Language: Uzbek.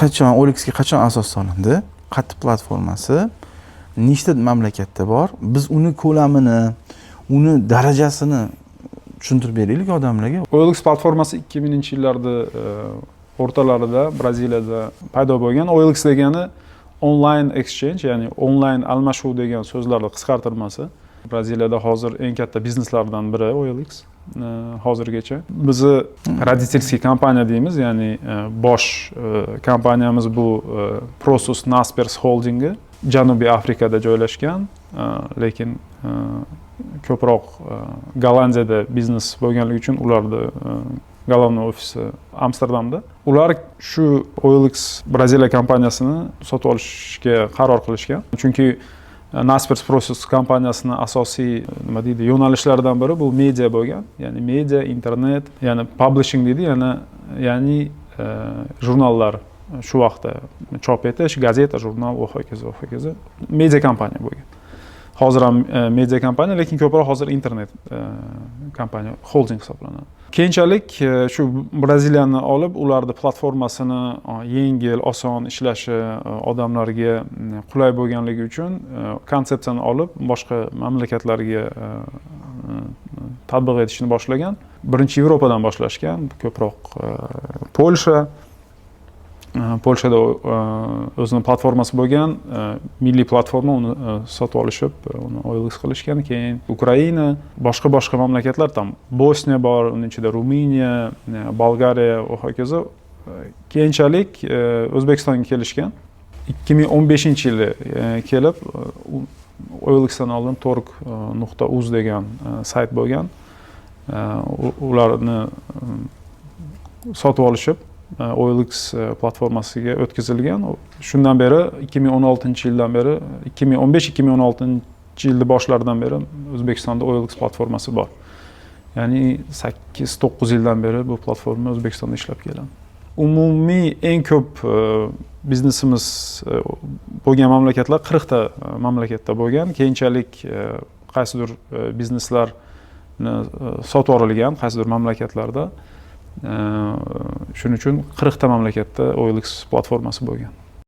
OLXga qachon asos solindi? Qaysi platformasi nechta mamlakatda bor? Biz uni ko'lamini, uni darajasini tushuntirib beraylik odamlarga. OLX platformasi 2000-yillarda o'rtalarida Braziliyada paydo bo'lgan. OLX degani online exchange, ya'ni online almashuv degan so'zlarning qisqartirmasi. Braziliyada hozir eng katta bizneslardan biri OLX hozirgacha. Bizni родительский kompaniya deymiz, ya'ni bosh kompaniyamiz bu Prosus Naspers Holdingi. Janubiy Afrikada joylashgan, lekin ko'proq Gollandiyada biznes bo'lganligi uchun ularni Головной ofisi Amsterdamda. Ular shu OLX Braziliya kompaniyasini sotib olishga qaror qilishgan. Chunki Naspers Prosus kompaniyasining asosiy yo'nalishlaridan biri bu media bo'lgan. Ya'ni media, internet, ya'ni publishing deydi, ya'ni jurnallar shu vaqtda chop etish, gazeta, jurnal va hokazo. Media kompaniya bo'lgan. Hozir ham media kompaniya, lekin ko'proq hozir internet kompaniya, holding hisoblanadi. Keyinchalik shu Braziliyani olib, ularning platformasini yengil, oson ishlashi, odamlarga qulay bo'lganligi uchun konsepsiyani olib boshqa mamlakatlarga tatbiq etishni boshlagan. Birinchi Yevropadan boshlashgan, ko'proq Polshada o'zining platformasi bo'lgan, milliy platforma, uni sotib olishib, uni OLX qilishgan. Keyin Ukraina, boshqa mamlakatlar, tam Bosniya bor, uning ichida Ruminiya, Bolgariya va hokazo. Keyinchalik O'zbekistonga kelishgan. 2015-yili kelib, OLXdan oldin torg.uz degan sayt bo'lgan. Ularni sotib olishib OLX platformasiga o'tkazilgan. Shundan beri 2016-yildan beri 2015-2016-yilning boshlaridan beri O'zbekistonda OLX platformasi bor. Ya'ni 8-9 yildan beri bu platforma O'zbekistonda ishlab keladi. Umumiy eng ko'p biznesimiz bo'lgan mamlakatlar 40 ta mamlakatda bo'lgan. Keyinchalik qaysidir bizneslarni sotib yuborilgan qaysidir mamlakatlarda. Shuning uchun 40 ta mamlakatda OLX platformasi bo'lgan.